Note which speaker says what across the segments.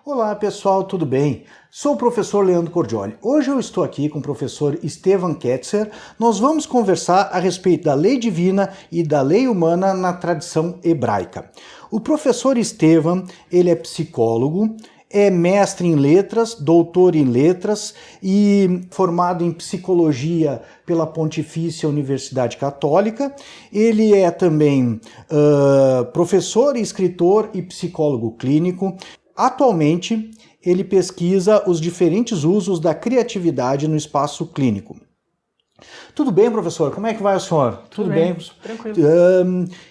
Speaker 1: Olá pessoal, tudo bem? Sou o professor Leandro Cordioli. Hoje eu estou aqui com o professor Estevan Ketzer. Nós vamos conversar a respeito da lei divina e da lei humana na tradição hebraica. O professor Estevan, ele é psicólogo, é mestre em letras, doutor em letras e formado em psicologia pela Pontifícia Universidade Católica. Ele é também professor, escritor e psicólogo clínico. Atualmente, ele pesquisa os diferentes usos da criatividade no espaço clínico. Tudo bem, professor? Como é que vai o senhor?
Speaker 2: Tudo bem, tranquilo.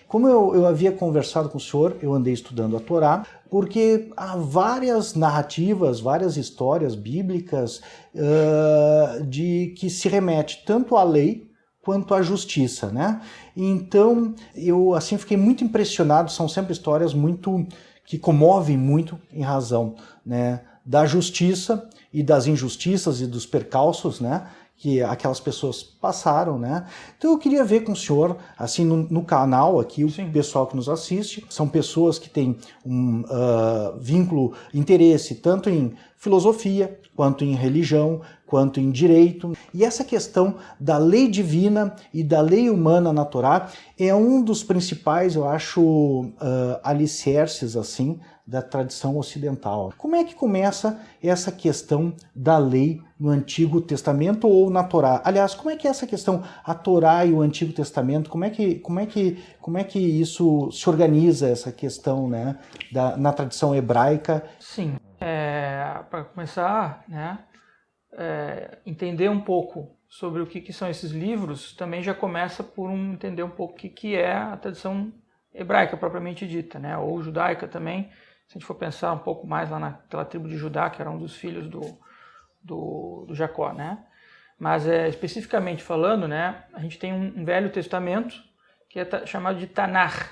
Speaker 1: Como eu havia conversado com o senhor, eu andei estudando a Torá, porque há várias narrativas, várias histórias bíblicas de que se remete tanto à lei quanto à justiça, né? Então, eu assim fiquei muito impressionado, são sempre histórias que comovem muito em razão, né, da justiça e das injustiças e dos percalços, né, que aquelas pessoas passaram, né? Então eu queria ver com o senhor, assim, no canal aqui,
Speaker 2: Sim.
Speaker 1: o pessoal que nos assiste, são pessoas que têm um vínculo, interesse tanto em filosofia, quanto em religião, quanto em direito. E essa questão da lei divina e da lei humana na Torá é um dos principais, eu acho, alicerces, assim, da tradição ocidental. Como é que começa essa questão da lei no Antigo Testamento ou na Torá? Aliás, como é que é essa questão, a Torá e o Antigo Testamento, como é que isso se organiza, essa questão, né, na tradição hebraica?
Speaker 2: Sim, para começar, né, entender um pouco sobre o que são esses livros, também já começa por entender um pouco o que é a tradição hebraica propriamente dita, né, ou judaica também. Se a gente for pensar um pouco mais lá naquela tribo de Judá, que era um dos filhos do Jacó, né? Mas especificamente falando, né, a gente tem um Velho Testamento que é chamado de Tanakh,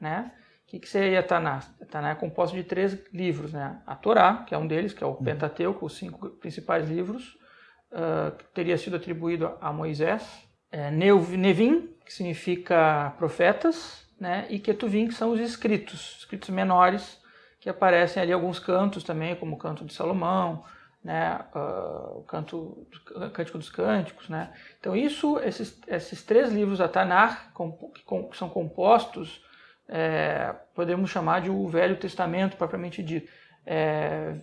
Speaker 2: né? O que seria Tanakh? Tanakh é composto de 3 livros, né? A Torá, que é um deles, que é o Pentateuco, os 5 principais livros, que teria sido atribuído a Moisés. Nevim, que significa profetas, né? E Ketuvim, que são os escritos menores, que aparecem ali alguns cantos também, como o Canto de Salomão, né, o Cântico dos Cânticos, né? Então esses 3 livros da Tanakh, que são compostos, podemos chamar de o Velho Testamento propriamente dito.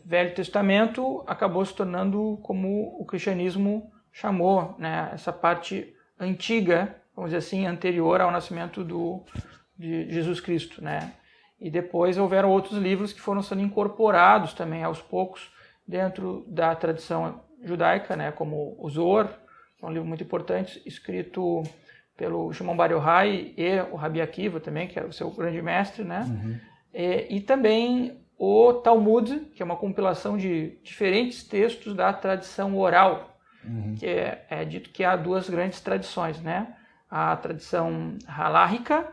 Speaker 2: Velho Testamento acabou se tornando como o cristianismo chamou, né, essa parte antiga, vamos dizer assim, anterior ao nascimento de Jesus Cristo, né? E depois houveram outros livros que foram sendo incorporados também aos poucos dentro da tradição judaica, né, como o Zohar, que é um livro muito importante, escrito pelo Shimon Bar Yochai e o Rabi Akiva também, que era o seu grande mestre, né? Uhum. E também o Talmud, que é uma compilação de diferentes textos da tradição oral, que é dito que há 2 grandes tradições, né? A tradição halárrica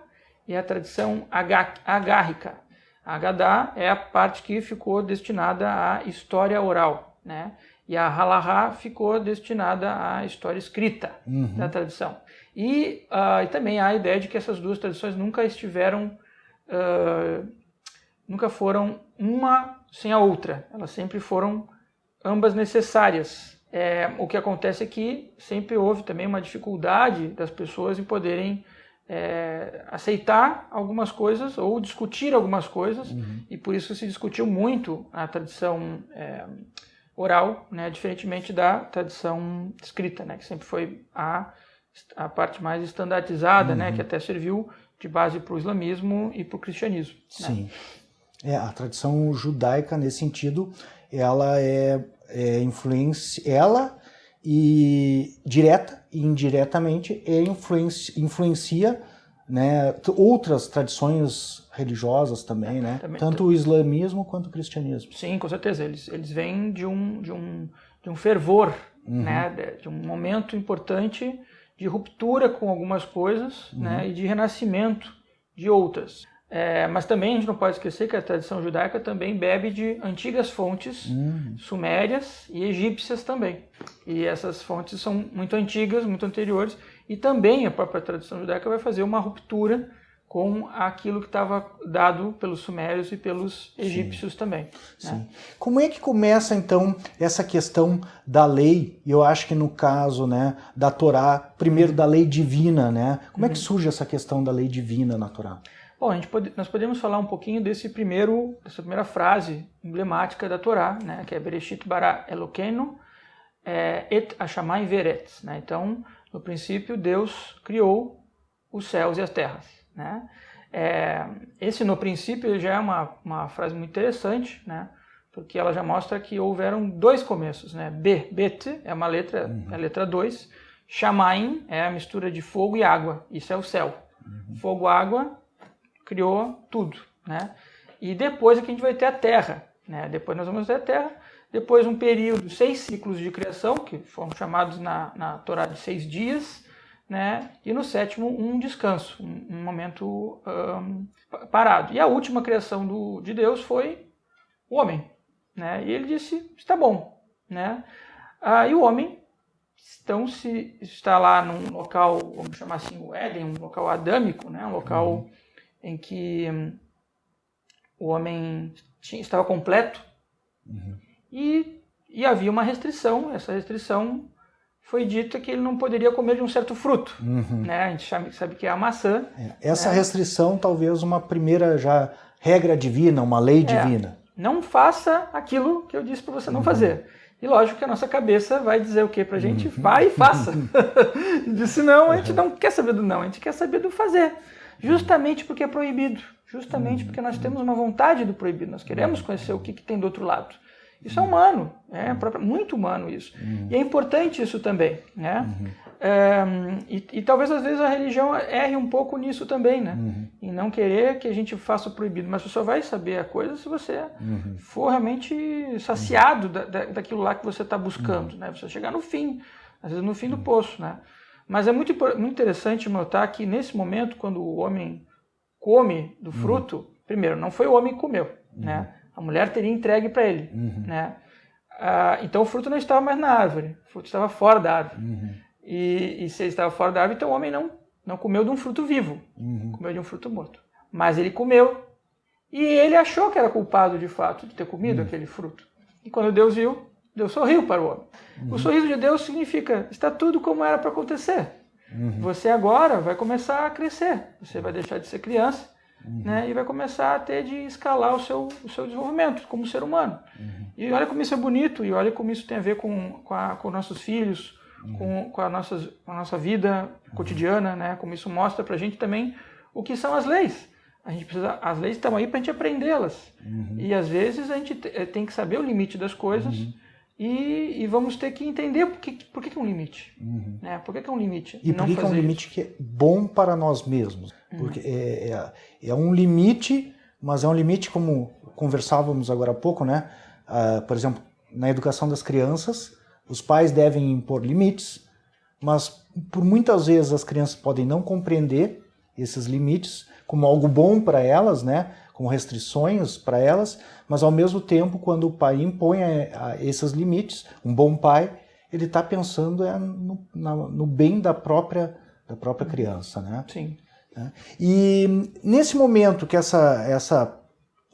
Speaker 2: e a tradição agárrica. A Agadá é a parte que ficou destinada à história oral, né? E a Halahá ficou destinada à história escrita da tradição. E também há a ideia de que essas 2 tradições nunca foram uma sem a outra. Elas sempre foram ambas necessárias. O que acontece é que sempre houve também uma dificuldade das pessoas em poderem aceitar algumas coisas ou discutir algumas coisas, e por isso se discutiu muito a tradição oral, né, diferentemente da tradição escrita, né, que sempre foi a parte mais estandartizada, né, que até serviu de base para o islamismo e para o cristianismo.
Speaker 1: Sim. Né? A tradição judaica, nesse sentido, ela é influência, e direta e indiretamente influencia, né, outras tradições religiosas também, né? Tanto o islamismo quanto o cristianismo.
Speaker 2: Sim, com certeza. Eles vêm de um fervor, né, de um momento importante de ruptura com algumas coisas, né, e de renascimento de outras. Mas também a gente não pode esquecer que a tradição judaica também bebe de antigas fontes sumérias e egípcias também. E essas fontes são muito antigas, muito anteriores, e também a própria tradição judaica vai fazer uma ruptura com aquilo que estava dado pelos sumérios e pelos egípcios também.
Speaker 1: Sim.
Speaker 2: Né?
Speaker 1: Como é que começa, então, essa questão da lei? Eu acho que no caso, né, da Torá, primeiro da lei divina, né? Como é que surge essa questão da lei divina na Torá?
Speaker 2: Bom, nós podemos falar um pouquinho dessa primeira frase emblemática da Torá, né, que é Bereshit bara Elokeinu et hashamayim ve'eretz. Né? Então, no princípio, Deus criou os céus e as terras. Né? Esse no princípio já é uma frase muito interessante, né? Porque ela já mostra que houveram dois começos. Né? Bet é uma letra, é a letra 2. Shamayim é a mistura de fogo e água. Isso é o céu. Fogo, água, criou tudo. Né? E depois aqui a gente vai ter a terra. Né? Depois nós vamos ter a terra. Depois um período, 6 ciclos de criação, que foram chamados na Torá de 6 dias. Né? E no 7º, um descanso, um momento parado. E a última criação de Deus foi o homem. Né? E ele disse, está bom. Né? E o homem então, está lá num local, vamos chamar assim, o Éden, um local adâmico, né? Um local em que o homem estava completo. E havia uma restrição. Essa restrição foi dita que ele não poderia comer de um certo fruto. Né? A gente sabe que é a maçã.
Speaker 1: Essa restrição, talvez uma primeira já regra divina, uma lei divina.
Speaker 2: Não faça aquilo que eu disse para você não fazer. E lógico que a nossa cabeça vai dizer o que para a gente? Vai e faça. Disse não, a gente não quer saber do não, a gente quer saber do fazer. Justamente porque é proibido. Justamente porque nós temos uma vontade do proibido. Nós queremos conhecer o que tem do outro lado. Isso é humano, muito humano isso. E é importante isso também, né? E talvez às vezes a religião erre um pouco nisso também, né? Em não querer que a gente faça o proibido, mas você só vai saber a coisa se você for realmente saciado daquilo lá que você está buscando, né? Você chegar no fim, às vezes no fim do poço, né? Mas é muito interessante notar que nesse momento, quando o homem come do fruto, primeiro, não foi o homem que comeu, né? A mulher teria entregue para ele. Né? Então o fruto não estava mais na árvore, o fruto estava fora da árvore. E se ele estava fora da árvore, então o homem não comeu de um fruto vivo, comeu de um fruto morto. Mas ele comeu e ele achou que era culpado de fato de ter comido aquele fruto. E quando Deus viu, Deus sorriu para o homem. O sorriso de Deus significa, está tudo como era para acontecer. Você agora vai começar a crescer, você vai deixar de ser criança. Né, e vai começar a ter de escalar o seu desenvolvimento como ser humano. E olha como isso é bonito, e olha como isso tem a ver com nossos filhos, com a nossa vida cotidiana, né, como isso mostra pra gente também o que são as leis. As leis estão aí para a gente aprendê-las. E às vezes a gente tem que saber o limite das coisas e vamos ter que entender por que é um limite. Né? Por que é um limite?
Speaker 1: E por que é um limite que é bom para nós mesmos? Porque é um limite, mas é um limite, como conversávamos agora há pouco, né? Por exemplo, na educação das crianças, os pais devem impor limites, mas por muitas vezes as crianças podem não compreender esses limites como algo bom para elas, né? Como restrições para elas, mas ao mesmo tempo, quando o pai impõe esses limites, um bom pai, ele está pensando no bem da própria criança, né?
Speaker 2: Sim.
Speaker 1: E nesse momento que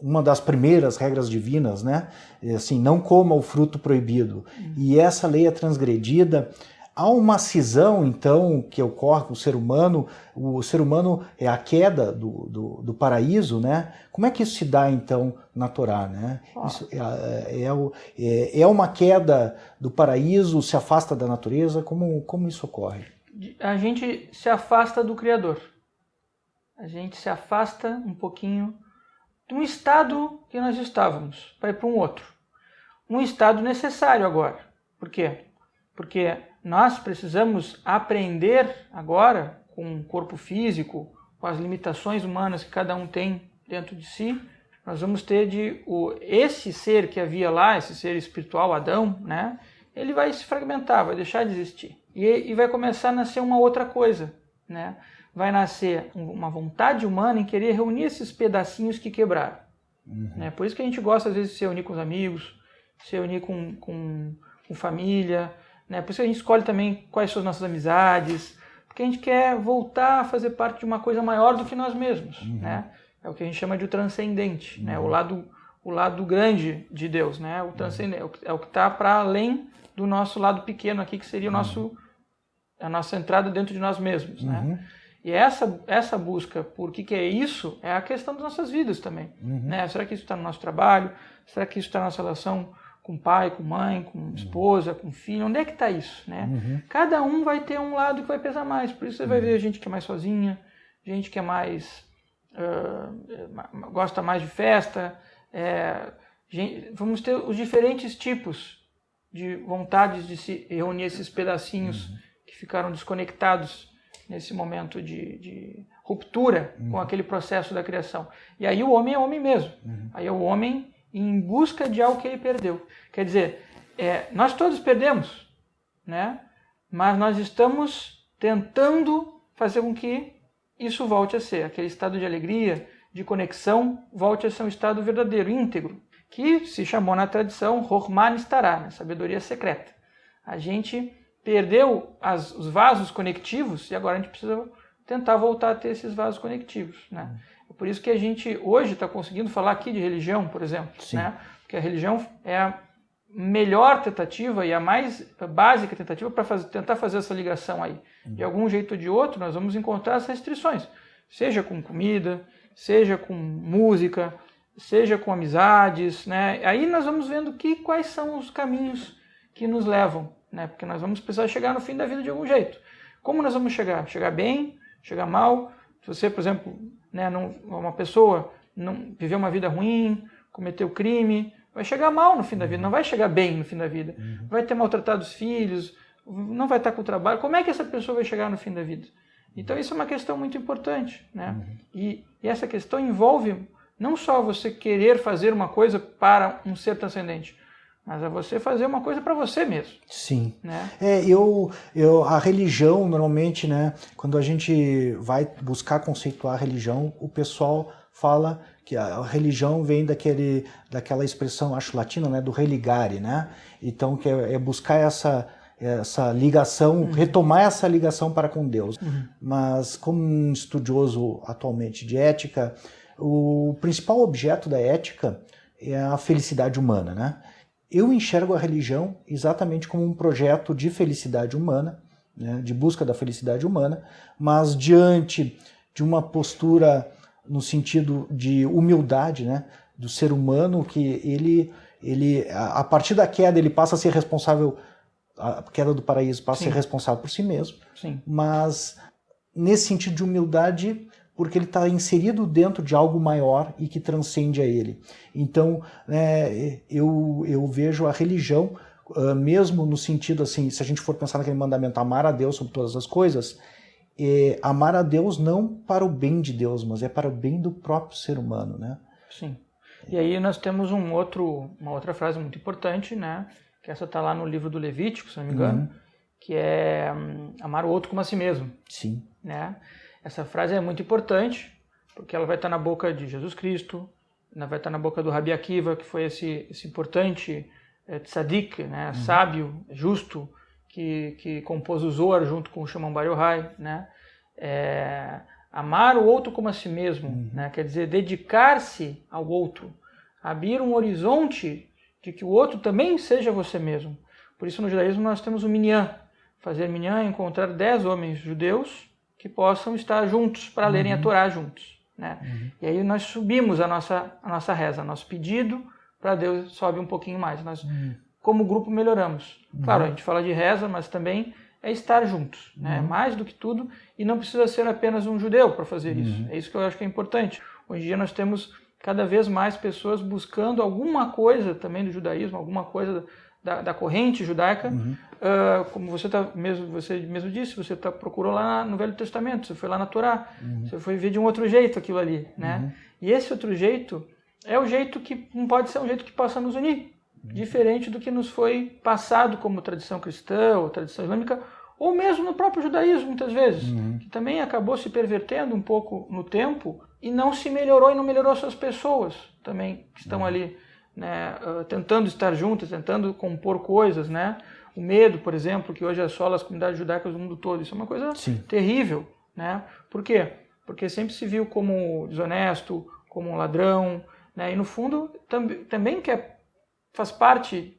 Speaker 1: uma das primeiras regras divinas, né, assim, não coma o fruto proibido, e essa lei é transgredida, há uma cisão, então, que ocorre com o ser humano é a queda do paraíso, né? Como é que isso se dá, então, na Torá, né? Isso é uma queda do paraíso, se afasta da natureza, como isso ocorre?
Speaker 2: A gente se afasta do Criador. A gente se afasta um pouquinho de um estado que nós estávamos, para ir para um outro. Um estado necessário agora. Por quê? Porque nós precisamos aprender agora, com o corpo físico, com as limitações humanas que cada um tem dentro de si, nós vamos ter esse ser que havia lá, esse ser espiritual, Adão, né? Ele vai se fragmentar, vai deixar de existir. E vai começar a nascer uma outra coisa, né? Vai nascer uma vontade humana em querer reunir esses pedacinhos que quebraram. Né? Por isso que a gente gosta, às vezes, de se unir com os amigos, se unir com família, né? Por isso que a gente escolhe também quais são as nossas amizades, porque a gente quer voltar a fazer parte de uma coisa maior do que nós mesmos, né? É o que a gente chama de o transcendente, né? O lado grande de Deus, né? O transcendente, é o que está para além do nosso lado pequeno aqui, que seria a nossa entrada dentro de nós mesmos, né? E essa busca por que é isso é a questão das nossas vidas também, né? Será que isso está no nosso trabalho? Será que isso está na nossa relação com pai, com mãe, com esposa, com filho? Onde é que está isso, né? Cada um vai ter um lado que vai pesar mais, por isso você vai ver gente que é mais sozinha, gente que é mais gosta mais de festa, vamos ter os diferentes tipos de vontades de se reunir esses pedacinhos que ficaram desconectados nesse momento de ruptura com aquele processo da criação. E aí o homem é homem mesmo. Aí é o homem em busca de algo que ele perdeu. Quer dizer, nós todos perdemos, né? Mas nós estamos tentando fazer com que isso volte a ser. Aquele estado de alegria, de conexão, volte a ser um estado verdadeiro, íntegro, que se chamou na tradição Chokhmah Nestarah, né? Sabedoria secreta. A gente perdeu os vasos conectivos e agora a gente precisa tentar voltar a ter esses vasos conectivos, né? É por isso que a gente hoje está conseguindo falar aqui de religião, por exemplo, né? Porque a religião é a melhor tentativa e a mais básica tentativa para tentar fazer essa ligação aí. De algum jeito ou de outro, nós vamos encontrar as restrições, seja com comida, seja com música, seja com amizades, né? Aí nós vamos vendo quais são os caminhos que nos levam, né? Porque nós vamos precisar chegar no fim da vida de algum jeito. Como nós vamos chegar? Chegar bem? Chegar mal? Se você, por exemplo, né, uma pessoa não viveu uma vida ruim, cometeu crime, vai chegar mal no fim da vida, não vai chegar bem no fim da vida. Vai ter maltratado os filhos, não vai estar com o trabalho. Como é que essa pessoa vai chegar no fim da vida? Então isso é uma questão muito importante, né? E essa questão envolve não só você querer fazer uma coisa para um ser transcendente, mas é você fazer uma coisa para você mesmo.
Speaker 1: Sim.
Speaker 2: Né?
Speaker 1: A religião, normalmente, né, quando a gente vai buscar conceituar a religião, o pessoal fala que a religião vem daquela expressão, acho latina, né, do religare, né? Então, que é buscar essa ligação, retomar essa ligação para com Deus. Mas, como um estudioso atualmente de ética, o principal objeto da ética é a felicidade humana, né? Eu enxergo a religião exatamente como um projeto de felicidade humana, né, de busca da felicidade humana, mas diante de uma postura no sentido de humildade, né, do ser humano, que ele a partir da queda ele passa a ser responsável, a queda do paraíso passa a ser responsável por si mesmo, mas nesse sentido de humildade, porque ele está inserido dentro de algo maior e que transcende a ele. Então, eu vejo a religião, mesmo no sentido assim, se a gente for pensar naquele mandamento, amar a Deus sobre todas as coisas, amar a Deus não para o bem de Deus, mas é para o bem do próprio ser humano, né?
Speaker 2: Sim. E aí nós temos uma outra frase muito importante, né? Que essa está lá no livro do Levítico, se não me engano, que é amar o outro como a si mesmo.
Speaker 1: Sim.
Speaker 2: Né? Essa frase é muito importante, porque ela vai estar na boca de Jesus Cristo, ela vai estar na boca do Rabi Akiva, que foi esse importante tzadik, né? Sábio, justo, que compôs o Zohar junto com o Shimon Bar Yochai, né? Amar o outro como a si mesmo, né? Quer dizer, dedicar-se ao outro, abrir um horizonte de que o outro também seja você mesmo. Por isso no judaísmo nós temos o minyan. Fazer minyan é encontrar 10 homens judeus que possam estar juntos para lerem a Torá juntos, né? E aí nós subimos a nossa reza, nosso pedido para Deus sobe um pouquinho mais. Nós, como grupo, melhoramos. Claro, a gente fala de reza, mas também é estar juntos, né? Mais do que tudo, e não precisa ser apenas um judeu para fazer isso. É isso que eu acho que é importante. Hoje em dia nós temos cada vez mais pessoas buscando alguma coisa também do judaísmo, alguma coisa da corrente judaica, como você mesmo disse, você procurou lá no Velho Testamento, você foi lá na Torá, você foi ver de um outro jeito aquilo ali, né? E esse outro jeito é o jeito que não pode ser um jeito que possa nos unir, diferente do que nos foi passado como tradição cristã ou tradição islâmica, ou mesmo no próprio judaísmo, muitas vezes, que também acabou se pervertendo um pouco no tempo e não se melhorou e não melhorou suas pessoas também que estão ali né, tentando estar juntas, tentando compor coisas, né? O medo, por exemplo, que hoje assola as comunidades judaicas do mundo todo, isso é uma coisa terrível, né? Por quê? Porque sempre se viu como desonesto, como um ladrão, né? E no fundo também faz parte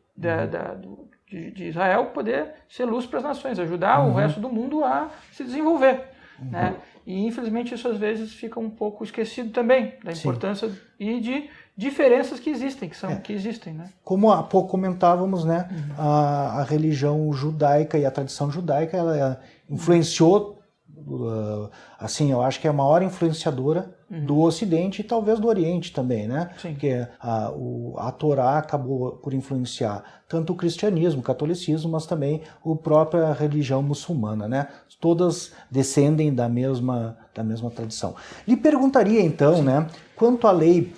Speaker 2: de Israel poder ser luz para as nações, ajudar o resto do mundo a se desenvolver, né? E infelizmente isso às vezes fica um pouco esquecido também da importância e de diferenças que existem, que existem, né?
Speaker 1: Como há pouco comentávamos, né? A religião judaica e a tradição judaica, ela influenciou, assim, eu acho que é a maior influenciadora do Ocidente e talvez do Oriente também, né?
Speaker 2: Sim.
Speaker 1: Porque a Torá acabou por influenciar tanto o cristianismo, o catolicismo, mas também a própria religião muçulmana, né? Todas descendem da mesma tradição. Lhe perguntaria então, né? Quanto à lei,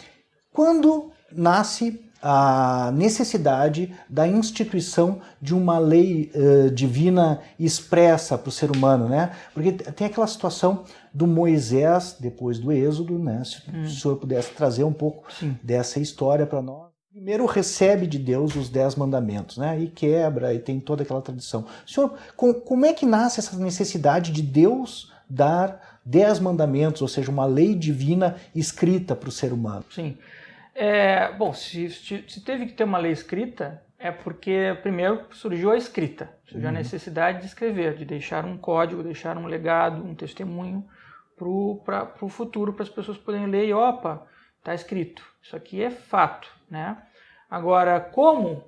Speaker 1: quando nasce a necessidade da instituição de uma lei divina expressa para o ser humano, né? Porque tem aquela situação do Moisés, depois do Êxodo, né? Se o senhor pudesse trazer um pouco dessa história para nós. Primeiro recebe de Deus os 10 mandamentos, né? E quebra, e tem toda aquela tradição. Senhor, como é que nasce essa necessidade de Deus dar 10 mandamentos, ou seja, uma lei divina escrita para o ser humano?
Speaker 2: Sim. Bom, se teve que ter uma lei escrita, é porque primeiro surgiu a escrita, surgiu a necessidade de escrever, de deixar um código, deixar um legado, um testemunho para o futuro, para as pessoas poderem ler e, opa, está escrito, isso aqui é fato, né? Agora, como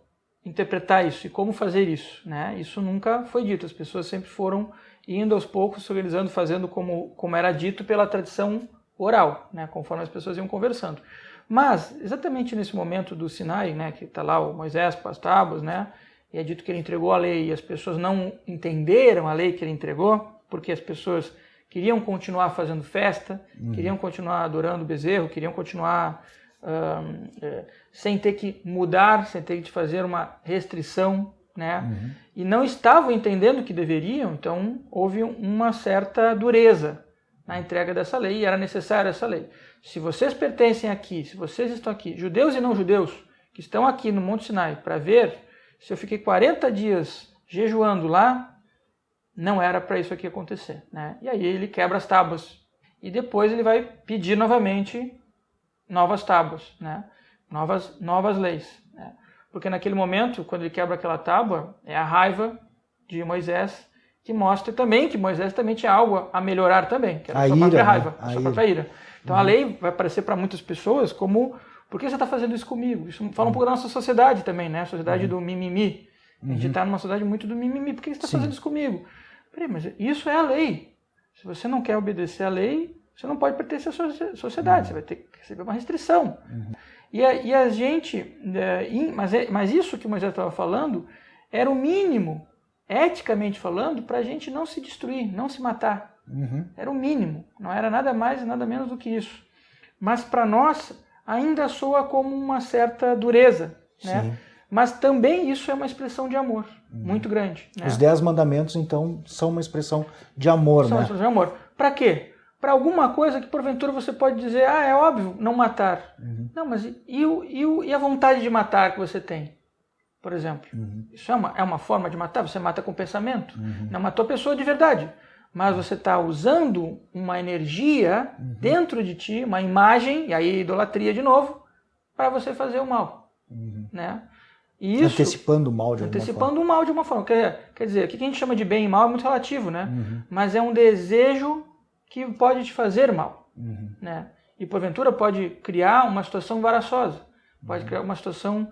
Speaker 2: interpretar isso e como fazer isso, né? Isso nunca foi dito, as pessoas sempre foram indo aos poucos, se organizando, fazendo como era dito pela tradição oral, né? Conforme as pessoas iam conversando. Mas, exatamente nesse momento do Sinai, né, que está lá o Moisés com as tábuas, né, e é dito que ele entregou a lei e as pessoas não entenderam a lei que ele entregou, porque as pessoas queriam continuar fazendo festa, queriam continuar adorando o bezerro, queriam continuar sem ter que mudar, sem ter que fazer uma restrição, né, e não estavam entendendo que deveriam, então houve uma certa dureza na entrega dessa lei e era necessária essa lei. Se vocês pertencem aqui, se vocês estão aqui, judeus e não judeus, que estão aqui no Monte Sinai para ver se eu fiquei 40 dias jejuando lá, não era para isso aqui acontecer, né? E aí ele quebra as tábuas e depois ele vai pedir novamente novas tábuas, né? Novas leis, né? Porque naquele momento, quando ele quebra aquela tábua, é a raiva de Moisés que mostra também que Moisés também tinha algo a melhorar também, que era a sua própria raiva, a sua própria ira. Então a lei vai parecer para muitas pessoas como, por que você está fazendo isso comigo? Isso fala um pouco da nossa sociedade também, né? A sociedade do mimimi. A gente está numa sociedade muito do mimimi. Por que você está fazendo isso comigo? Peraí, mas isso é a lei. Se você não quer obedecer à lei, você não pode pertencer à sociedade. Você vai ter que receber uma restrição. E a gente... Mas isso que o Moisés estava falando era o mínimo, eticamente falando, para a gente não se destruir, não se matar. Era o mínimo, não era nada mais e nada menos do que isso. Mas para nós ainda soa como uma certa dureza, né? Mas também isso é uma expressão de amor muito grande, né?
Speaker 1: Os 10 mandamentos, então, são uma expressão de amor,
Speaker 2: são uma expressão de amor. Para quê? Para alguma coisa que porventura você pode dizer, é óbvio, não matar. Não, mas e a vontade de matar que você tem? Por exemplo, isso é uma forma de matar? Você mata com pensamento? Não matou a pessoa de verdade. Mas você está usando uma energia dentro de ti, uma imagem, e aí idolatria de novo, para você fazer o mal. Né? E isso,
Speaker 1: antecipando o mal de alguma forma.
Speaker 2: Antecipando o mal de uma forma. Quer dizer, o que a gente chama de bem e mal é muito relativo, né? Mas é um desejo que pode te fazer mal. Né? E porventura pode criar uma situação embaraçosa, pode criar uma situação...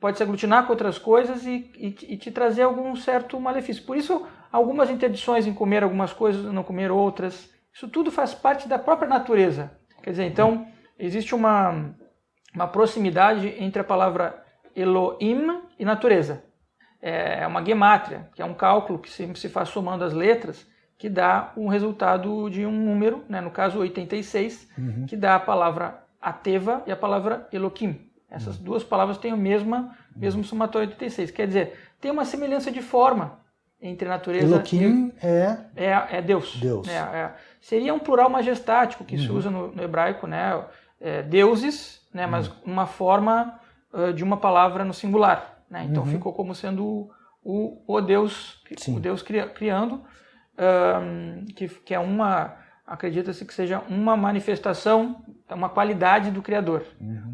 Speaker 2: pode se aglutinar com outras coisas e te trazer algum certo malefício. Por isso, algumas interdições em comer algumas coisas, não comer outras, isso tudo faz parte da própria natureza. Quer dizer, então, existe uma proximidade entre a palavra Elohim e natureza. É uma gemátria, que é um cálculo que se faz somando as letras, que dá um resultado de um número, né, no caso 86, que dá a palavra Ateva e a palavra Elohim. Essas duas palavras têm o mesmo somatório 86. Quer dizer, tem uma semelhança de forma entre a natureza
Speaker 1: Elohim
Speaker 2: é Deus. Seria um plural majestático que se usa no hebraico, né? Deuses né? Mas uma forma de uma palavra no singular, né? Então ficou como sendo o Deus, o Deus criando, que é acredita-se que seja uma manifestação, uma qualidade do Criador,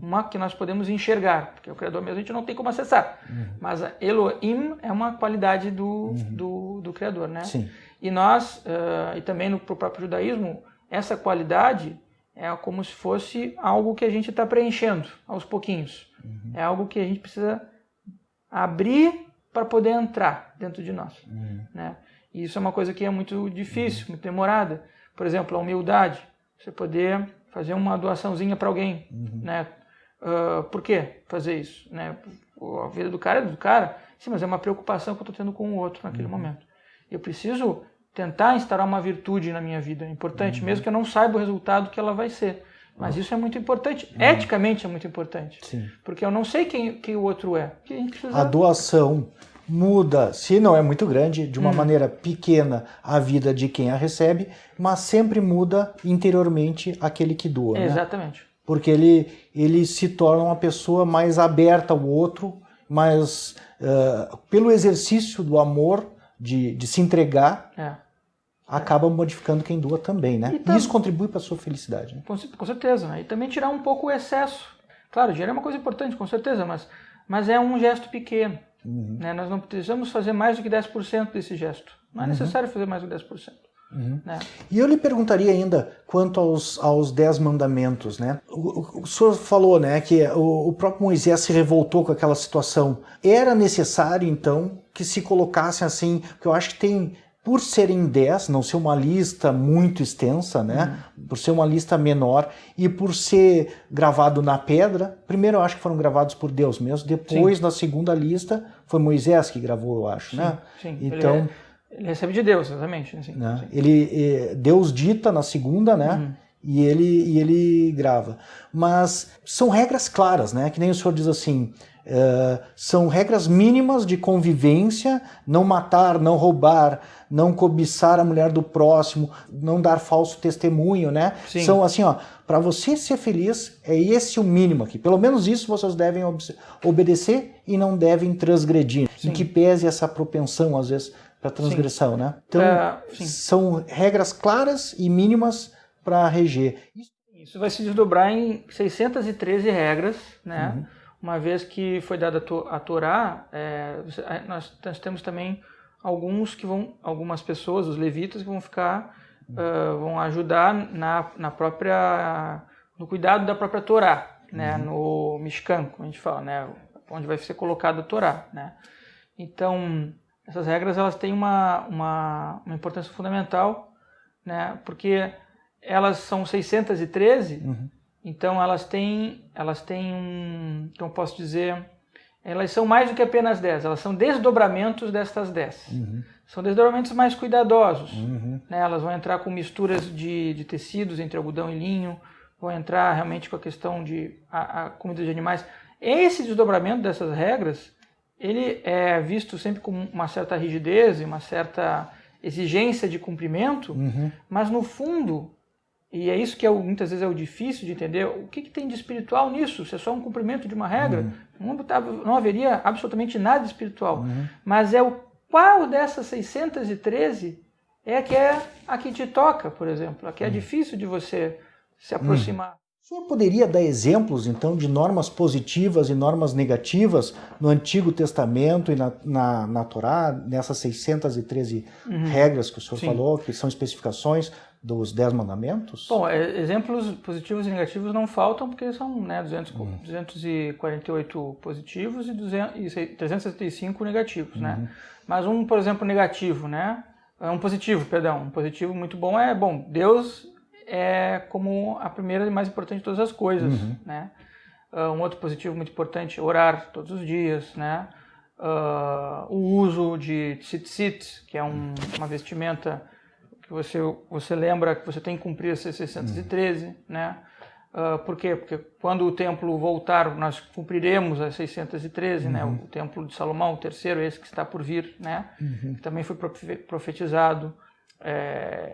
Speaker 2: uma que nós podemos enxergar, porque o Criador mesmo a gente não tem como acessar, mas a Elohim é uma qualidade do Criador, né?
Speaker 1: Sim.
Speaker 2: E nós, e também pro próprio judaísmo, essa qualidade é como se fosse algo que a gente está preenchendo aos pouquinhos. É algo que a gente precisa abrir para poder entrar dentro de nós, né? E isso é uma coisa que é muito difícil, muito demorada. Por exemplo, a humildade. Você poder fazer uma doaçãozinha para alguém, né? Por que fazer isso, né? A vida do cara é do cara. Sim, mas é uma preocupação que eu estou tendo com o outro naquele momento. Eu preciso tentar instaurar uma virtude na minha vida. É importante, mesmo que eu não saiba o resultado que ela vai ser. Mas isso é muito importante. Eticamente é muito importante.
Speaker 1: Sim.
Speaker 2: Porque eu não sei quem o outro é. Que a gente precisa...
Speaker 1: A doação muda, se não é muito grande, de uma maneira pequena a vida de quem a recebe, mas sempre muda interiormente aquele que doa.
Speaker 2: Exatamente.
Speaker 1: Né? Porque ele se torna uma pessoa mais aberta ao outro, mais pelo exercício do amor, de se entregar, acaba modificando quem doa também, né? E isso contribui para a sua felicidade. Né?
Speaker 2: Com certeza, né? E também tirar um pouco o excesso. Claro, dinheiro é uma coisa importante, com certeza, mas é um gesto pequeno. Né? Nós não precisamos fazer mais do que 10% desse gesto. Não é necessário fazer mais do que 10%. Né?
Speaker 1: E eu lhe perguntaria ainda quanto aos 10 mandamentos, né? O senhor falou, né, que o próprio Moisés se revoltou com aquela situação. Era necessário, então, que se colocassem assim, porque eu acho que tem, por serem 10, não ser uma lista muito extensa, né? Por ser uma lista menor e por ser gravado na pedra, primeiro eu acho que foram gravados por Deus mesmo, depois na segunda lista foi Moisés que gravou, eu acho, né?
Speaker 2: Sim.
Speaker 1: Então,
Speaker 2: ele recebe de Deus, exatamente. Assim,
Speaker 1: né? Deus dita na segunda, né? E ele grava. Mas são regras claras, né? Que nem o senhor diz assim, são regras mínimas de convivência, não matar, não roubar, não cobiçar a mulher do próximo, não dar falso testemunho, né?
Speaker 2: Sim.
Speaker 1: São assim, ó, para você ser feliz, é esse o mínimo aqui. Pelo menos isso vocês devem obedecer e não devem transgredir. Em que pese essa propensão, às vezes, para transgressão, né? Então, são regras claras e mínimas para reger.
Speaker 2: Isso vai se desdobrar em 613 regras, né? Uma vez que foi dada a Torá, nós temos também algumas pessoas, os levitas, que vão ficar, vão ajudar no cuidado da própria Torá, né? No Mishkan, como a gente fala, né? Onde vai ser colocada a Torá, né? Então, essas regras elas têm uma importância fundamental, né? Porque elas são 613, então elas têm então posso dizer, elas são mais do que apenas 10, elas são desdobramentos destas 10. São desdobramentos mais cuidadosos, né? Elas vão entrar com misturas de tecidos entre algodão e linho, vão entrar realmente com a questão de a comida de animais. Esse desdobramento dessas regras, ele é visto sempre com uma certa rigidez e uma certa exigência de cumprimento, mas no fundo, e é isso que muitas vezes é o difícil de entender, o que tem de espiritual nisso? Se é só um cumprimento de uma regra, não haveria absolutamente nada de espiritual. Mas qual dessas 613 é a que te toca, por exemplo, a que é difícil de você se aproximar.
Speaker 1: O senhor poderia dar exemplos, então, de normas positivas e normas negativas no Antigo Testamento e na Torá, nessas 613 regras que o senhor falou, que são especificações dos 10 mandamentos?
Speaker 2: Bom, exemplos positivos e negativos não faltam, porque são 248 positivos e 365 negativos, né? Mas por exemplo, negativo, né? Um positivo muito bom Deus é como a primeira e mais importante de todas as coisas, né? Um outro positivo muito importante, orar todos os dias, né? O uso de tzitzit, que é uma vestimenta que você lembra que você tem que cumprir esses 613, né? Por quê? Porque quando o templo voltar, nós cumpriremos as 613, né? O templo de Salomão, o terceiro, esse que está por vir, né? Que também foi profetizado.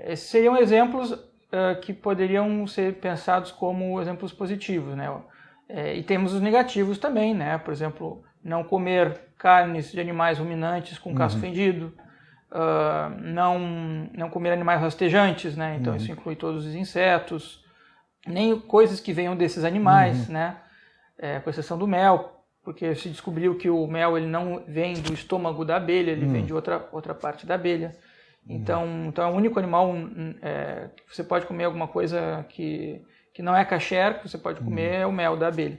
Speaker 2: Esses seriam exemplos que poderiam ser pensados como exemplos positivos, né? E temos os negativos também, né? Por exemplo, não comer carnes de animais ruminantes com casco fendido, não comer animais rastejantes, né? Então isso inclui todos os insetos, nem coisas que venham desses animais, né? Com exceção do mel, porque se descobriu que o mel ele não vem do estômago da abelha, ele vem de outra parte da abelha. Então é o único animal que você pode comer alguma coisa que não é kasher, que você pode comer é o mel da abelha.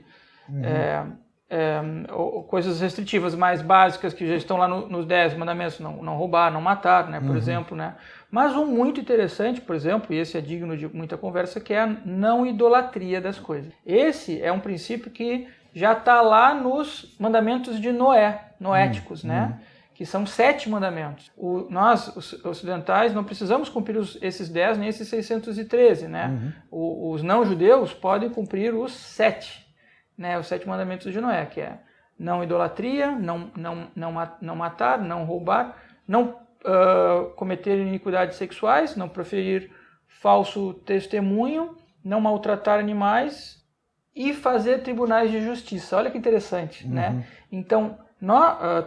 Speaker 2: Coisas restritivas mais básicas que já estão lá nos 10 mandamentos, não roubar, não matar, né, por exemplo, né? Mas um muito interessante, por exemplo, e esse é digno de muita conversa, que é a não idolatria das coisas. Esse é um princípio que já está lá nos mandamentos de Noé, noéticos, né? Que são 7 mandamentos. Nós, os ocidentais, não precisamos cumprir esses 10 nem esses 613, né? Os não-judeus podem cumprir os 7, né? Os 7 mandamentos de Noé, que é não idolatria, não matar, não roubar, não cometer iniquidades sexuais, não proferir falso testemunho, não maltratar animais e fazer tribunais de justiça. Olha que interessante, né? Então,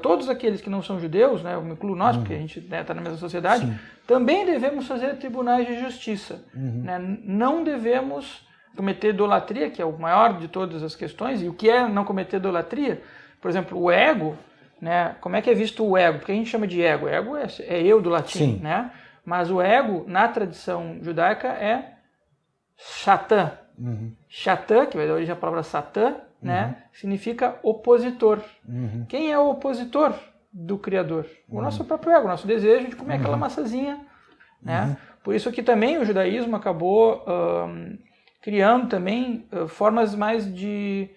Speaker 2: todos aqueles que não são judeus, né, eu me incluo nós, porque a gente está na mesma sociedade, também devemos fazer tribunais de justiça. Né? Não devemos cometer idolatria, que é o maior de todas as questões. E o que é não cometer idolatria? Por exemplo, o ego, né? Como é que é visto o ego? Porque a gente chama de ego. Ego é eu do latim, né? Mas o ego, na tradição judaica, é Satã. Satã, que vai dar origem à palavra Satã, né? Significa opositor. Quem é o opositor do Criador? O nosso próprio ego, o nosso desejo de comer aquela maçãzinha, né? Por isso que também o judaísmo acabou criando também formas mais de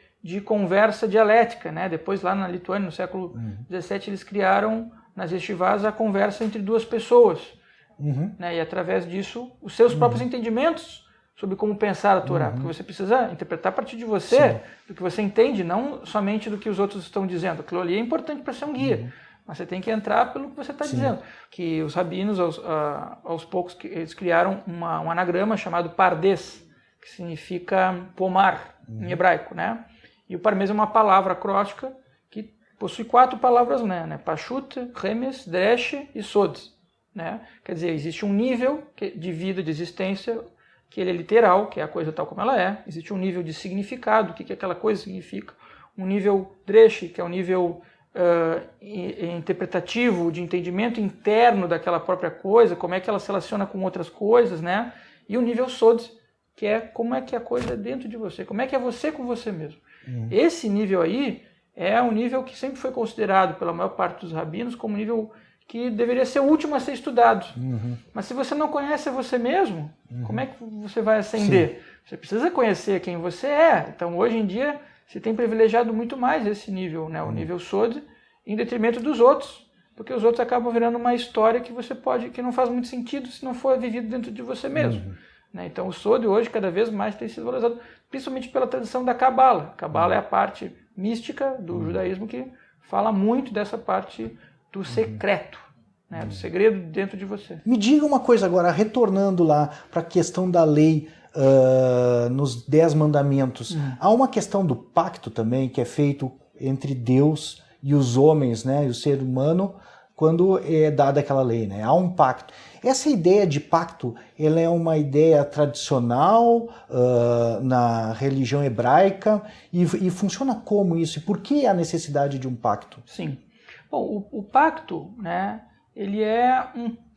Speaker 2: conversa dialética, né? Depois lá na Lituânia, no século XVII, eles criaram nas yeshivás a conversa entre duas pessoas, né? E através disso os seus próprios entendimentos sobre como pensar a Torá, porque você precisa interpretar a partir de você, do que você entende, não somente do que os outros estão dizendo. Aquilo ali é importante para ser um guia, mas você tem que entrar pelo que você está dizendo. Que os rabinos, aos poucos, eles criaram um anagrama chamado Pardes, que significa pomar, em hebraico, né? E o parmes é uma palavra acróstica que possui 4 palavras, né? Pashut, Remes, Dresh e Sod, né? Quer dizer, existe um nível de vida, de existência, que ele é literal, que é a coisa tal como ela é. Existe um nível de significado, o que aquela coisa significa. Um nível Dresh, que é um nível interpretativo, de entendimento interno daquela própria coisa, como é que ela se relaciona com outras coisas, né? E o nível Sod, que é como é que a coisa é dentro de você, como é que é você com você mesmo. Esse nível aí é um nível que sempre foi considerado pela maior parte dos rabinos como um nível que deveria ser o último a ser estudado. Mas se você não conhece você mesmo, como é que você vai ascender? Você precisa conhecer quem você é. Então, hoje em dia, você tem privilegiado muito mais esse nível, né? O nível Sod, em detrimento dos outros, porque os outros acabam virando uma história que não faz muito sentido se não for vivido dentro de você mesmo. Né? Então, o Sod hoje, cada vez mais, tem sido valorizado, principalmente pela tradição da Cabala. A Cabala é a parte mística do judaísmo que fala muito dessa parte do secreto, né? Do segredo dentro de você.
Speaker 1: Me diga uma coisa agora, retornando lá para a questão da lei nos 10 mandamentos. Há uma questão do pacto também que é feito entre Deus e os homens, né? E o ser humano, quando é dada aquela lei, né? Há um pacto. Essa ideia de pacto, ela é uma ideia tradicional na religião hebraica e funciona como isso? E por que a necessidade de um pacto?
Speaker 2: Sim. Bom, o pacto, né, ele é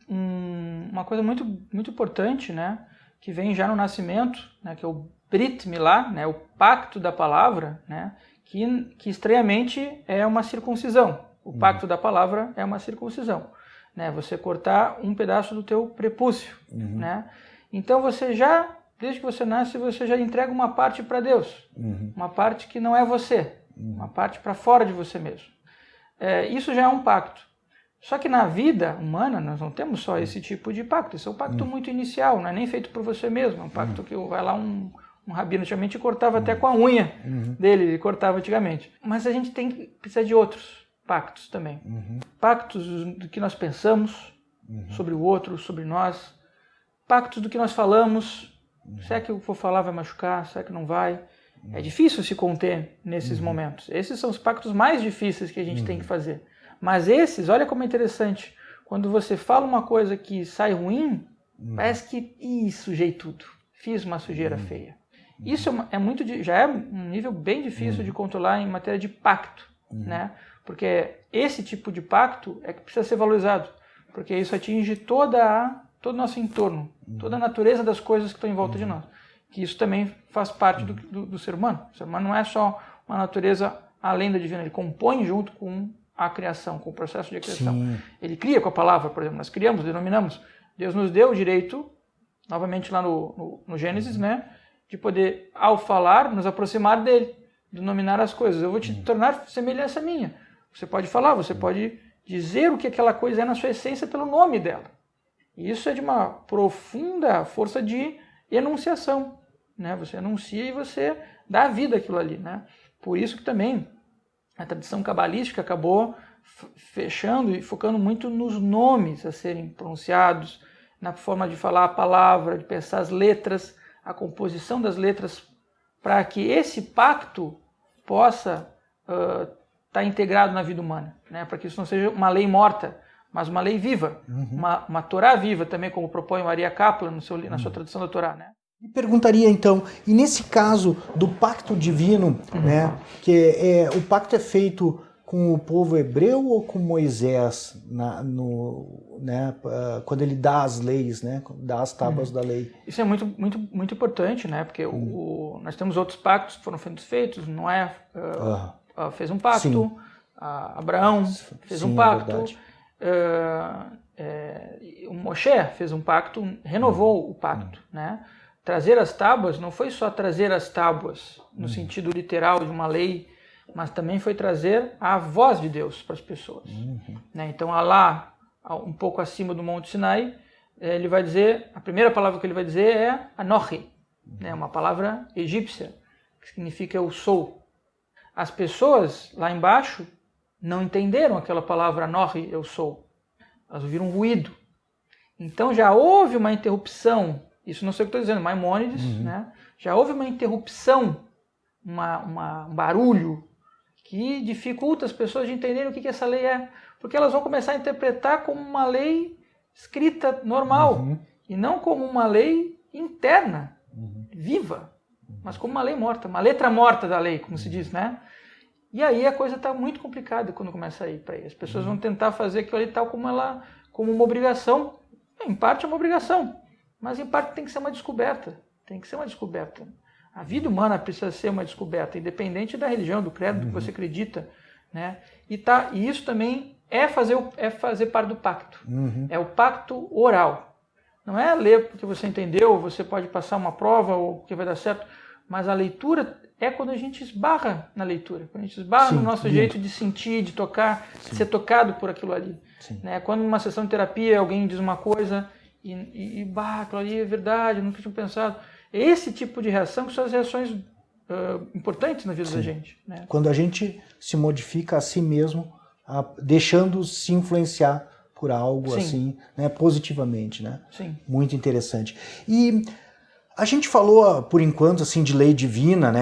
Speaker 2: uma coisa muito, muito importante, né, que vem já no nascimento, né, que é o Brit Milá, né, o pacto da palavra, né, que estranhamente é uma circuncisão. O pacto da palavra é uma circuncisão, né, você cortar um pedaço do teu prepúcio, né. Então desde que você nasce, você já entrega uma parte para Deus, uma parte que não é você, uma parte para fora de você mesmo. Isso já é um pacto. Só que na vida humana nós não temos só esse tipo de pacto. Isso é um pacto muito inicial, não é nem feito por você mesmo. É um pacto que vai lá um rabino antigamente cortava até com a unha dele, ele cortava antigamente. Mas a gente precisa de outros pactos também. Pactos do que nós pensamos sobre o outro, sobre nós. Pactos do que nós falamos. Será que eu vou falar vai machucar? Será que não vai? É difícil se conter nesses momentos. Esses são os pactos mais difíceis que a gente tem que fazer. Mas esses, olha como é interessante. Quando você fala uma coisa que sai ruim, parece que, sujei tudo. Fiz uma sujeira feia. Isso já é um nível bem difícil de controlar em matéria de pacto, né? Porque esse tipo de pacto é que precisa ser valorizado, porque isso atinge todo o nosso entorno, toda a natureza das coisas que estão em volta de nós. Que isso também faz parte do ser humano. O ser humano não é só uma natureza além da divina, ele compõe junto com a criação, com o processo de criação. Sim. Ele cria com a palavra, por exemplo, nós criamos, denominamos. Deus nos deu o direito, novamente lá no Gênesis, né, de poder, ao falar, nos aproximar dele, denominar as coisas. Eu vou te tornar semelhança minha. Você pode falar, você pode dizer o que aquela coisa é na sua essência pelo nome dela. E isso é de uma profunda força de enunciação, né? Você enuncia e você dá vida àquilo ali, né? Por isso que também a tradição cabalística acabou fechando e focando muito nos nomes a serem pronunciados, na forma de falar a palavra, de pensar as letras, a composição das letras, para que esse pacto possa estar integrado na vida humana, né? Para que isso não seja uma lei morta, mas uma lei viva, uma Torá viva também, como propõe Maria Kaplan na sua tradução da Torá, né?
Speaker 1: E perguntaria então, e nesse caso do pacto divino, né, que o pacto é feito com o povo hebreu ou com Moisés, né, quando ele dá as leis, né, dá as tábuas da lei?
Speaker 2: Isso é muito, muito, muito importante, né, porque nós temos outros pactos que foram feitos. Noé fez um pacto, Abraão fez um pacto, o Moshe fez um pacto, renovou o pacto, né? Trazer as tábuas não foi só trazer as tábuas no sentido literal de uma lei, mas também foi trazer a voz de Deus para as pessoas. Né? Então, Alá, um pouco acima do Monte Sinai, ele vai dizer, a primeira palavra que ele vai dizer é Anochi, né? Uma palavra egípcia, que significa eu sou. As pessoas lá embaixo não entenderam aquela palavra Anochi, eu sou. Elas ouviram um ruído. Então já houve uma interrupção. Isso não sei o que estou dizendo, Maimônides, né? Já houve uma interrupção, um barulho que dificulta as pessoas de entenderem o que essa lei é, porque elas vão começar a interpretar como uma lei escrita normal, e não como uma lei interna, viva, mas como uma lei morta, uma letra morta da lei, como se diz, né? E aí a coisa está muito complicada quando começa a ir para aí. As pessoas vão tentar fazer aquilo ali tal como uma obrigação. Em parte é uma obrigação, mas em parte tem que ser uma descoberta. Tem que ser uma descoberta. A vida humana precisa ser uma descoberta, independente da religião, do credo que você acredita, né? E isso também é fazer parte do pacto. É o pacto oral. Não é ler porque você entendeu, você pode passar uma prova ou porque vai dar certo, mas a leitura é quando a gente esbarra na leitura, quando a gente esbarra no nosso jeito de sentir, de tocar, de ser tocado por aquilo ali. Né? Quando numa sessão de terapia alguém diz uma coisa e aquilo ali é verdade, eu nunca tinha pensado. Esse tipo de reação que são as reações importantes na vida da gente. Né?
Speaker 1: Quando a gente se modifica a si mesmo, deixando se influenciar por algo assim, né, positivamente, né?
Speaker 2: Sim.
Speaker 1: Muito interessante. E a gente falou, por enquanto, assim, de lei divina, né?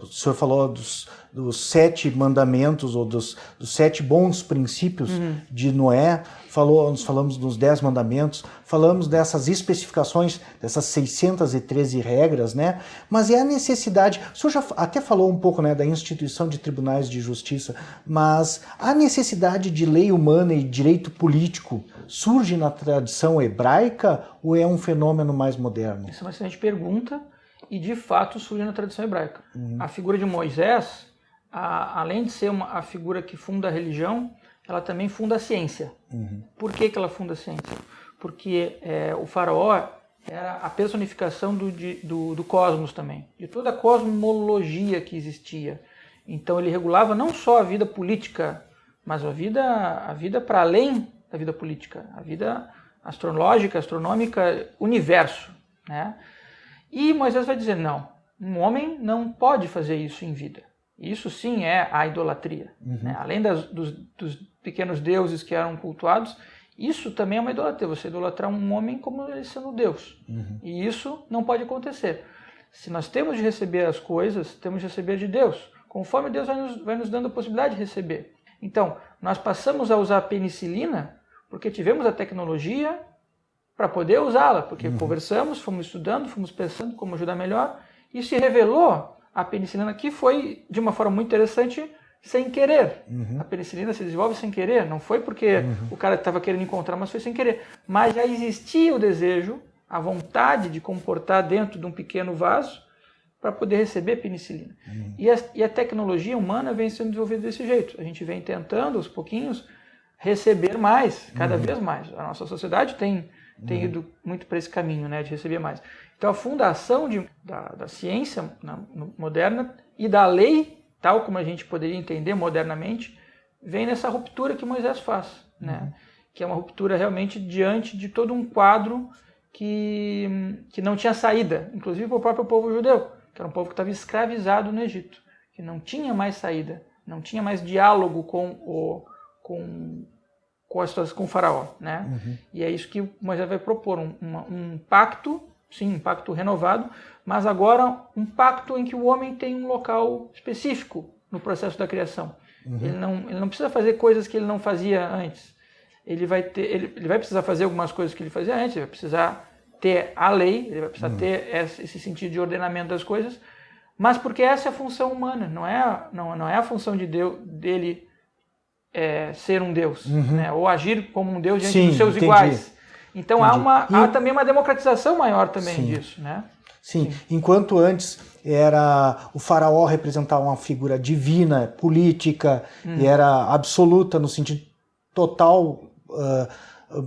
Speaker 1: O senhor falou dos 7 mandamentos, ou dos 7 bons princípios de Noé. Nós falamos dos 10 mandamentos, falamos dessas especificações, dessas 613 regras, né? Mas é a necessidade, o senhor já até falou um pouco, né, da instituição de tribunais de justiça, mas a necessidade de lei humana e direito político surge na tradição hebraica ou é um fenômeno mais moderno?
Speaker 2: Essa é uma excelente pergunta e, de fato, surge na tradição hebraica. A figura de Moisés, além de ser a figura que funda a religião, ela também funda a ciência. Por que ela funda a ciência? Porque o faraó era a personificação do cosmos também, de toda a cosmologia que existia. Então ele regulava não só a vida política, mas a vida para além da vida política, a vida astrológica, astronômica, universo. Né? E Moisés vai dizer, não, um homem não pode fazer isso em vida. Isso sim é a idolatria. Né? Além dos pequenos deuses que eram cultuados, isso também é uma idolatria. Você idolatrar um homem como ele sendo Deus. E isso não pode acontecer. Se nós temos de receber as coisas, temos de receber de Deus, conforme Deus vai nos dando a possibilidade de receber. Então, nós passamos a usar a penicilina porque tivemos a tecnologia para poder usá-la, porque conversamos, fomos estudando, fomos pensando como ajudar melhor, e se revelou a penicilina, que foi, de uma forma muito interessante, sem querer. A penicilina se desenvolve sem querer, não foi porque o cara estava querendo encontrar, mas foi sem querer. Mas já existia o desejo, a vontade de comportar dentro de um pequeno vaso para poder receber penicilina. E a tecnologia humana vem sendo desenvolvida desse jeito. A gente vem tentando, aos pouquinhos, receber mais, cada vez mais. A nossa sociedade tem ido muito para esse caminho, né, de receber mais. Então, a fundação da ciência moderna e da lei, tal como a gente poderia entender modernamente, vem nessa ruptura que Moisés faz, né? Que é uma ruptura realmente diante de todo um quadro que não tinha saída, inclusive para o próprio povo judeu, que era um povo que estava escravizado no Egito, que não tinha mais saída, não tinha mais diálogo com o faraó, né? E é isso que Moisés vai propor, um pacto, sim, um pacto renovado, mas agora um pacto em que o homem tem um local específico no processo da criação. Ele não precisa fazer coisas que ele não fazia antes. Ele vai precisar fazer algumas coisas que ele fazia antes, ele vai precisar ter a lei, ele vai precisar ter esse sentido de ordenamento das coisas, mas porque essa é a função humana, não é a função de Deus, dele ser um Deus, né? Ou agir como um Deus diante dos seus iguais. Então há também uma democratização maior também disso, né?
Speaker 1: Sim, enquanto antes o faraó representava uma figura divina, política, e era absoluta no sentido total,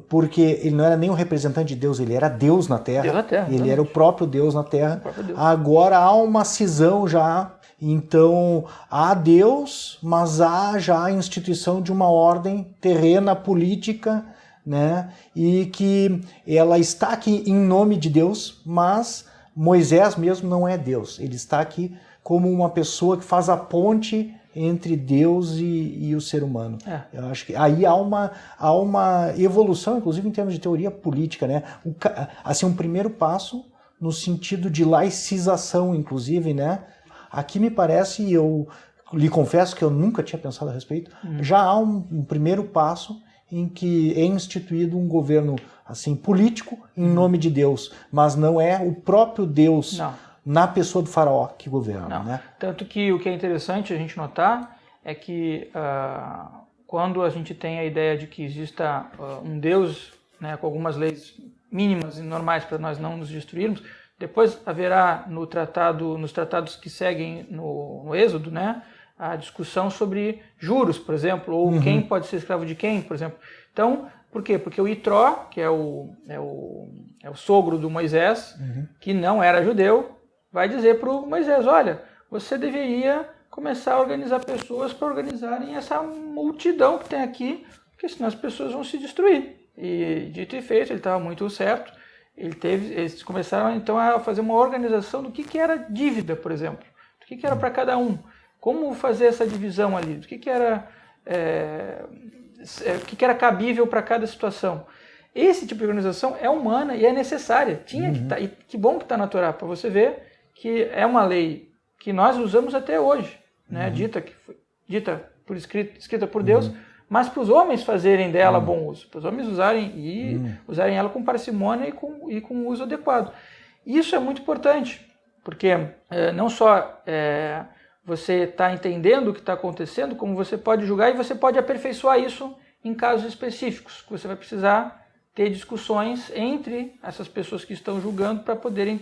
Speaker 1: porque ele não era nem um representante de Deus, ele era Deus na Terra.
Speaker 2: Deus na Terra,
Speaker 1: ele era o próprio Deus na Terra. Agora há uma cisão já, então há Deus, mas há já a instituição de uma ordem terrena, política, né? E que ela está aqui em nome de Deus, mas Moisés mesmo não é Deus. Ele está aqui como uma pessoa que faz a ponte entre Deus e o ser humano. Eu acho que aí há uma evolução, inclusive em termos de teoria política, né? Assim, um primeiro passo no sentido de laicização, inclusive, né? Aqui me parece, e eu lhe confesso que eu nunca tinha pensado a respeito, já há um primeiro passo em que é instituído um governo assim político em nome de Deus, mas não é o próprio Deus na pessoa do faraó que governa. Né?
Speaker 2: Tanto que o que é interessante a gente notar é que quando a gente tem a ideia de que exista um Deus, né, com algumas leis mínimas e normais para nós não nos destruirmos, depois haverá nos tratados que seguem no Êxodo, né, a discussão sobre juros, por exemplo, ou quem pode ser escravo de quem, por exemplo. Então, por quê? Porque o Itró, que é o sogro do Moisés, que não era judeu, vai dizer para o Moisés, olha, você deveria começar a organizar pessoas para organizarem essa multidão que tem aqui, porque senão as pessoas vão se destruir. E dito e feito, ele estava muito certo. Eles começaram então a fazer uma organização do que era dívida, por exemplo, do que era para cada um, como fazer essa divisão ali, do que era cabível para cada situação. Esse tipo de organização é humana e é necessária, tinha que estar, e que bom que está na Torá, para você ver que é uma lei que nós usamos até hoje, né? Escrita por Deus, mas para os homens fazerem dela bom uso, para os homens usarem ela com parcimônia e com uso adequado. Isso é muito importante, porque não só você está entendendo o que está acontecendo, como você pode julgar e você pode aperfeiçoar isso em casos específicos, que você vai precisar ter discussões entre essas pessoas que estão julgando para poderem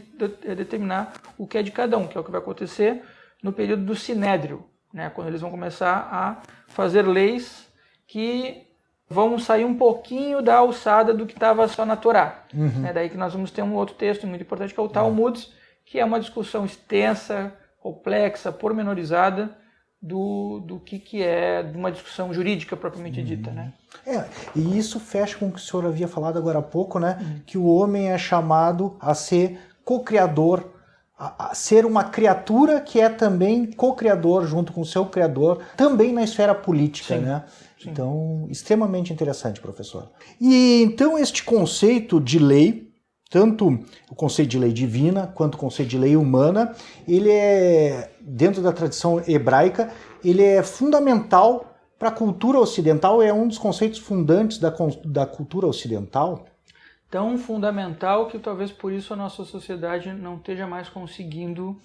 Speaker 2: determinar o que é de cada um, que é o que vai acontecer no período do Sinédrio, né, quando eles vão começar a fazer leis que vão sair um pouquinho da alçada do que estava só na Torá. É daí que nós vamos ter um outro texto muito importante, que é o Talmud, que é uma discussão extensa, complexa, pormenorizada do que é de uma discussão jurídica propriamente dita, né?
Speaker 1: E isso fecha com o que o senhor havia falado agora há pouco, né? Que o homem é chamado a ser co-criador, a ser uma criatura que é também co-criador junto com o seu criador, também na esfera política, né? Sim. Então, extremamente interessante, professor. E então este conceito de lei tanto o conceito de lei divina quanto o conceito de lei humana, ele é, dentro da tradição hebraica, ele é fundamental para a cultura ocidental, é um dos conceitos fundantes da cultura ocidental.
Speaker 2: Tão fundamental que talvez por isso a nossa sociedade não esteja mais conseguindo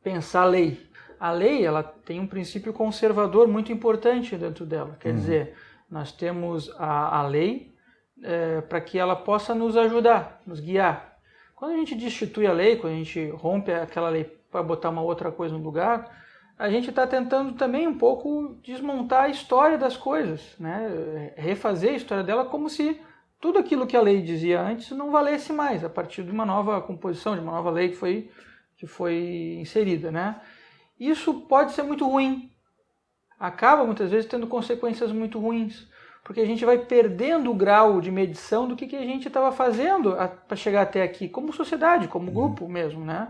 Speaker 2: pensar a lei. A lei, ela tem um princípio conservador muito importante dentro dela. Quer dizer, nós temos a lei para que ela possa nos ajudar, nos guiar. Quando a gente destitui a lei, quando a gente rompe aquela lei para botar uma outra coisa no lugar, a gente está tentando também um pouco desmontar a história das coisas, né? Refazer a história dela como se tudo aquilo que a lei dizia antes não valesse mais, a partir de uma nova composição, de uma nova lei que foi inserida, né? Isso pode ser muito ruim. Acaba muitas vezes tendo consequências muito ruins, porque a gente vai perdendo o grau de medição do que a gente estava fazendo para chegar até aqui, como sociedade, como grupo mesmo, né?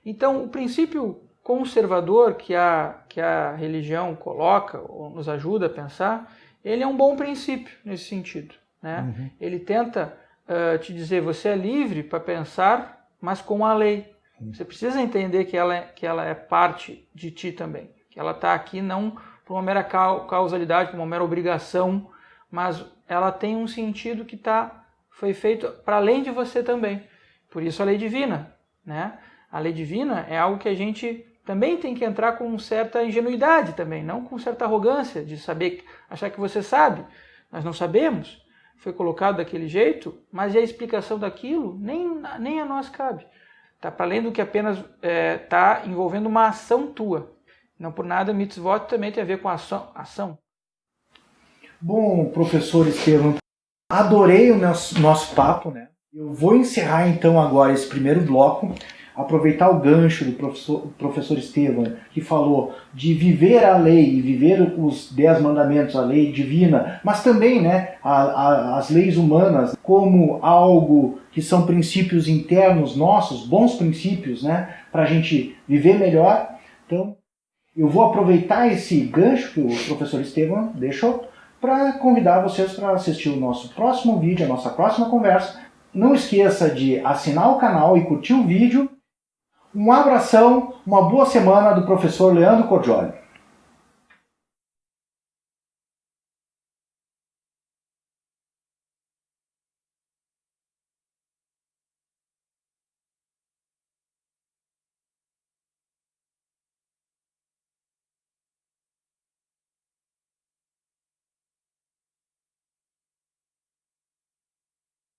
Speaker 2: Então, o princípio conservador que a religião coloca, ou nos ajuda a pensar, ele é um bom princípio nesse sentido, né? Ele tenta te dizer, você é livre para pensar, mas com a lei. Você precisa entender que ela é parte de ti também, que ela está aqui não por uma mera causalidade, por uma mera obrigação, mas ela tem um sentido que foi feito para além de você também. Por isso a lei divina, né? A lei divina é algo que a gente também tem que entrar com certa ingenuidade também, não com certa arrogância de achar que você sabe. Nós não sabemos, foi colocado daquele jeito, mas e a explicação daquilo nem a nós cabe. Está para além do que apenas está envolvendo uma ação tua. Não por nada, mitzvot também tem a ver com ação.
Speaker 1: Bom, professor Estevam, adorei o nosso papo, né? Eu vou encerrar então agora esse primeiro bloco, aproveitar o gancho do professor Estevam, que falou de viver a lei e viver os 10 mandamentos, a lei divina, mas também, né, as leis humanas como algo que são princípios internos nossos, bons princípios, né, para a gente viver melhor. Então, eu vou aproveitar esse gancho que o professor Estevam deixou para convidar vocês para assistir o nosso próximo vídeo, a nossa próxima conversa. Não esqueça de assinar o canal e curtir o vídeo. Um abração, uma boa semana do professor Leandro Cordioli.